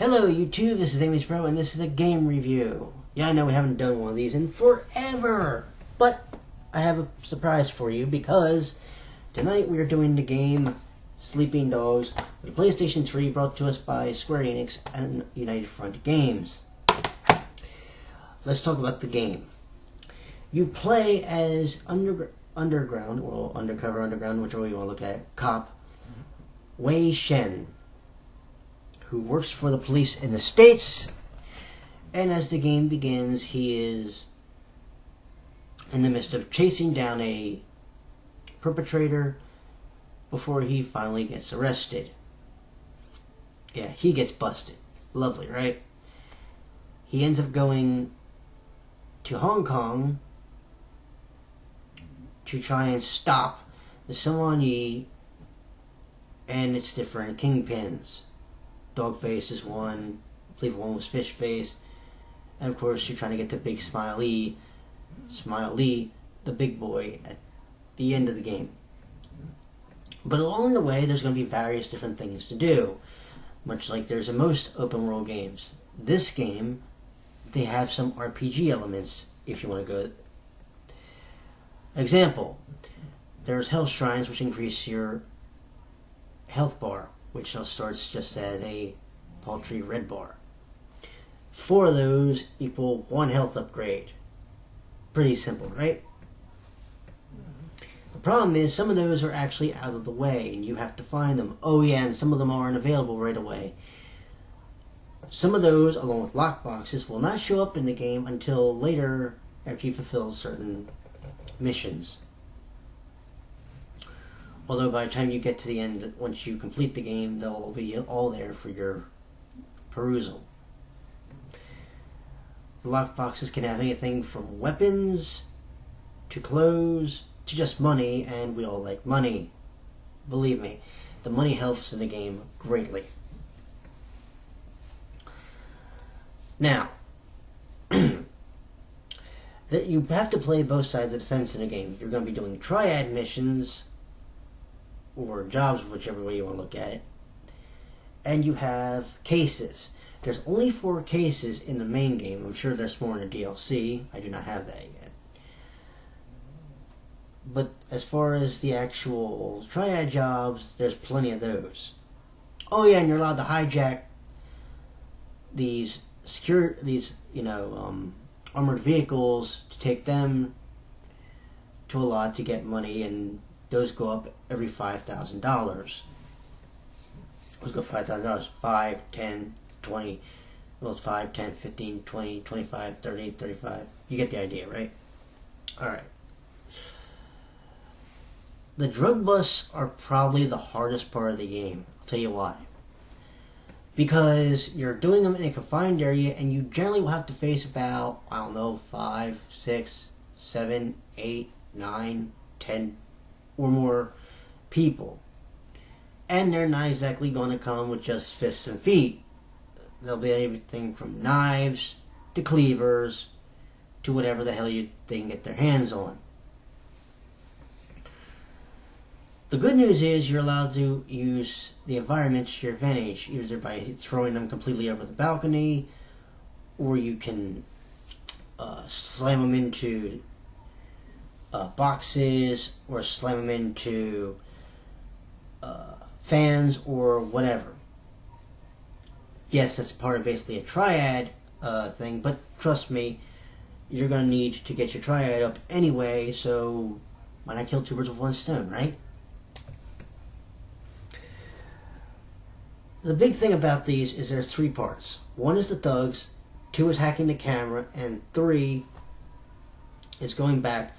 Hello YouTube, this is Amisbro and this is a game review. Yeah, I know we haven't done one of these in forever, but I have a surprise for you because tonight we are doing the game Sleeping Dogs for the PlayStation 3, brought to us by Square-Enix and United Front Games. Let's talk about the game. You play as underground, or undercover underground, whichever you want to look at it, cop Wei Shen, who works for the police in the States, and as the game begins, he is in the midst of chasing down a perpetrator before he finally gets arrested. Yeah, he gets busted. Lovely, right? He ends up going to Hong Kong to try and stop the Salon Yi and its different kingpins. Dogface is one, I believe one was Fishface, and of course you're trying to get to Big Smiley, the big boy, at the end of the game. But along the way there's going to be various different things to do, much like there's in most open world games. This game, they have some RPG elements, if you want to go. Example, there's health shrines which increase your health bar, which starts just at a paltry red bar. 4 of those equal 1 health upgrade. Pretty simple, right? The problem is some of those are actually out of the way and you have to find them. Oh yeah, and some of them aren't available right away. Some of those, along with lockboxes, will not show up in the game until later after you fulfill certain missions. Although by the time you get to the end, once you complete the game, they'll be all there for your perusal. The lockboxes can have anything from weapons to clothes to just money, and we all like money. Believe me, the money helps in the game greatly. Now, that you have to play both sides of the fence in a game. You're going to be doing triad missions, or jobs, whichever way you want to look at it. And you have cases. There's only 4 cases in the main game. I'm sure there's more in the DLC. I do not have that yet. But as far as the actual triad jobs, there's plenty of those. Oh yeah, and you're allowed to hijack these armored vehicles to take them to a lot to get money, and those go up every $5,000. Let's go $5,000. 5, 10, 20. Well, it's 5, 10, 15, 20, 25, 30, 35. You get the idea, right? Alright. The drug busts are probably the hardest part of the game. I'll tell you why. Because you're doing them in a confined area and you generally will have to face about, 5, 6, 7, 8, 9, 10 or more people. And they're not exactly going to come with just fists and feet. There'll be everything from knives to cleavers to whatever the hell they can get their hands on. The good news is you're allowed to use the environment to your advantage, either by throwing them completely over the balcony, or you can slam them into boxes, or slam them into fans, or whatever. Yes, that's part of basically a triad thing, but trust me, you're going to need to get your triad up anyway, so why not kill 2 birds with 1 stone, right? The big thing about these is there's 3 parts. 1 is the thugs, 2 is hacking the camera, and 3 is going back,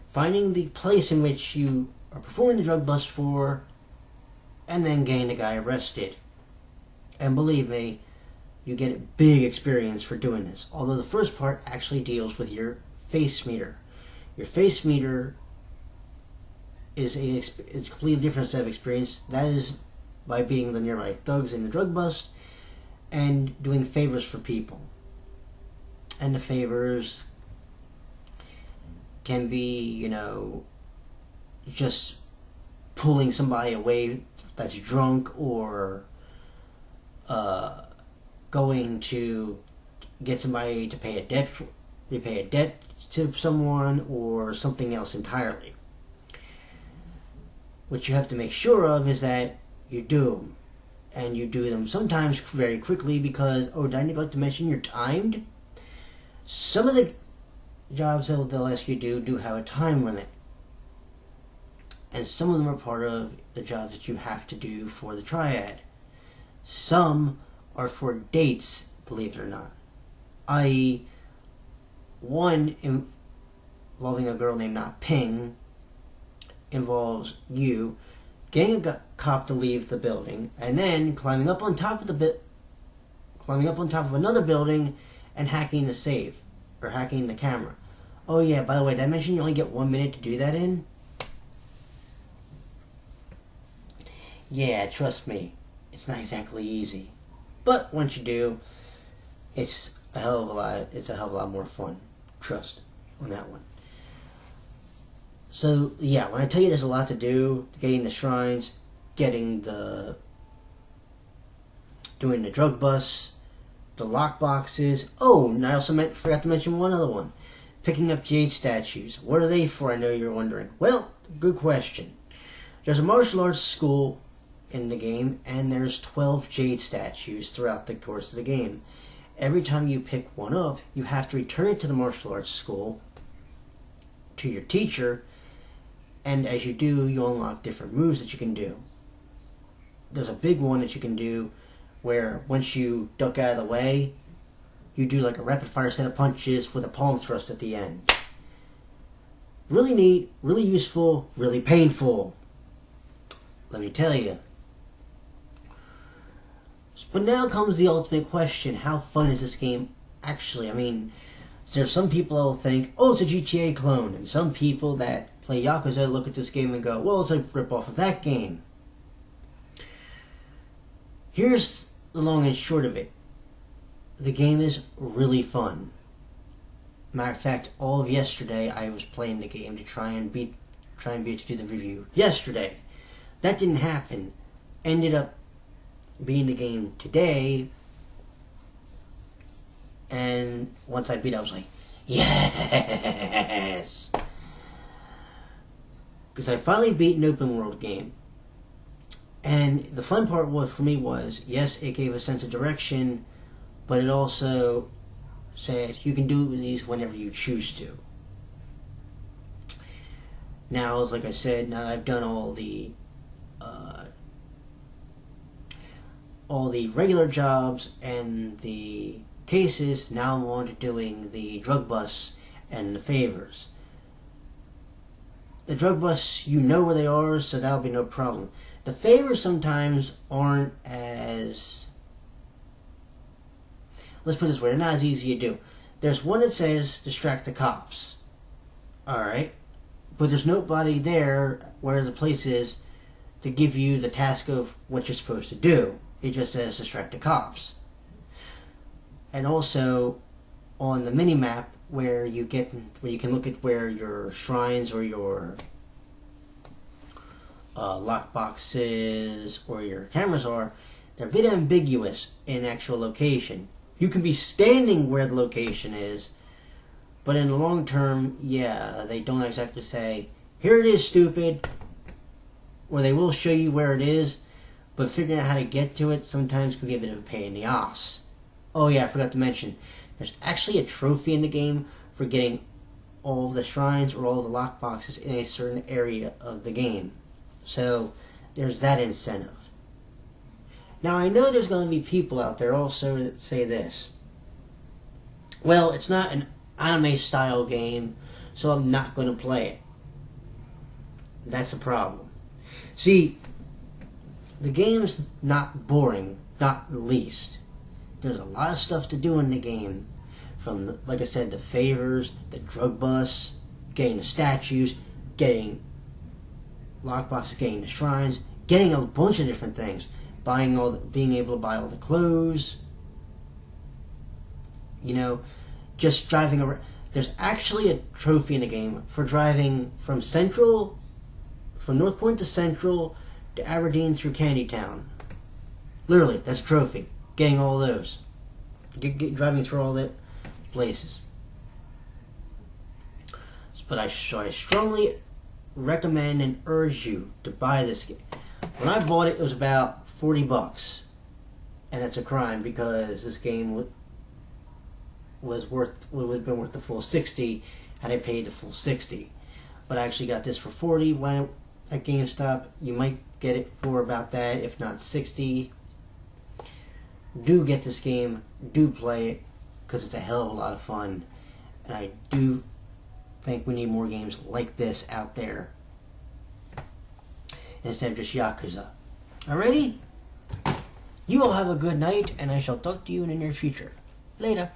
finding the place in which you are performing the drug bust for, and then getting the guy arrested. And believe me, you get a big experience for doing this. Although the first part actually deals with your face meter. Your face meter is a completely different set of experience. That is by beating the nearby thugs in the drug bust and doing favors for people. And the favors can be, just pulling somebody away that's drunk, or going to get somebody to repay a debt to someone, or something else entirely. What you have to make sure of is that you do them. And you do them sometimes very quickly because, oh, did I neglect to mention you're timed? Some of the jobs that they'll ask you to do have a time limit. And some of them are part of the jobs that you have to do for the triad. Some are for dates, believe it or not. I.e., one involving a girl named Not Ping involves you getting a cop to leave the building, and then climbing up on top of another building and hacking the safe, or hacking the camera. Oh yeah, by the way, did I mention you only get 1 minute to do that in? Yeah, trust me, it's not exactly easy. But once you do, it's a hell of a lot more fun. Trust on that one. So yeah, when I tell you there's a lot to do, getting the shrines, doing the drug bus, the lock boxes. Oh, and I also forgot to mention one other one. Picking up jade statues. What are they for, I know you're wondering. Well, good question. There's a martial arts school in the game, and there's 12 jade statues throughout the course of the game. Every time you pick one up, you have to return it to the martial arts school, to your teacher, and as you do, you unlock different moves that you can do. There's a big one that you can do where once you duck out of the way, you do like a rapid fire set of punches with a palm thrust at the end. Really neat, really useful, really painful. Let me tell you. But now comes the ultimate question. How fun is this game actually? I mean, there's some people that will think, oh, it's a GTA clone. And some people that play Yakuza look at this game and go, well, it's a rip-off of that game. Here's the long and short of it. The game is really fun. Matter of fact, all of yesterday I was playing the game to try and be able to do the review yesterday. That didn't happen. Ended up beating the game today, and once I beat it, I was like, yes! Because I finally beat an open world game. And the fun part for me was, yes, it gave a sense of direction, but it also said you can do these whenever you choose to. Now, like I said, now that I've done all the regular jobs and the cases, now I'm on to doing the drug busts and the favors. The drug busts, you know where they are, so that'll be no problem. The favors sometimes aren't as... Let's put it this way, they're not as easy to do. There's one that says, distract the cops. Alright. But there's nobody there where the place is to give you the task of what you're supposed to do. It just says, distract the cops. And also, on the mini-map, where you can look at where your shrines or your lock boxes or your cameras are, they're a bit ambiguous in actual location. You can be standing where the location is, but in the long term, yeah, they don't exactly say, here it is, stupid. Or they will show you where it is, but figuring out how to get to it sometimes can be a bit of a pain in the ass. Oh yeah, I forgot to mention, there's actually a trophy in the game for getting all of the shrines or all the lock boxes in a certain area of the game. So, there's that incentive. Now, I know there's going to be people out there also that say this. Well, it's not an anime-style game, so I'm not going to play it. That's the problem. See, the game's not boring, not the least. There's a lot of stuff to do in the game. From, like I said, the favors, the drug busts, getting the statues, getting lockboxes, getting the shrines, getting a bunch of different things. Being able to buy all the clothes. You know, just driving around. There's actually a trophy in the game for driving from North Point to Central to Aberdeen through Candytown. Literally, that's a trophy. Getting all those. driving through all the places. But I strongly recommend and urge you to buy this game. When I bought it, it was about $40, and it's a crime because this game would have been worth the full $60 had I paid the full $60. But I actually got this for $40 when at GameStop. You might get it for about that, if not $60. Do get this game. Do play it because it's a hell of a lot of fun, and I do think we need more games like this out there instead of just Yakuza. Alrighty? You all have a good night, and I shall talk to you in the near future. Later.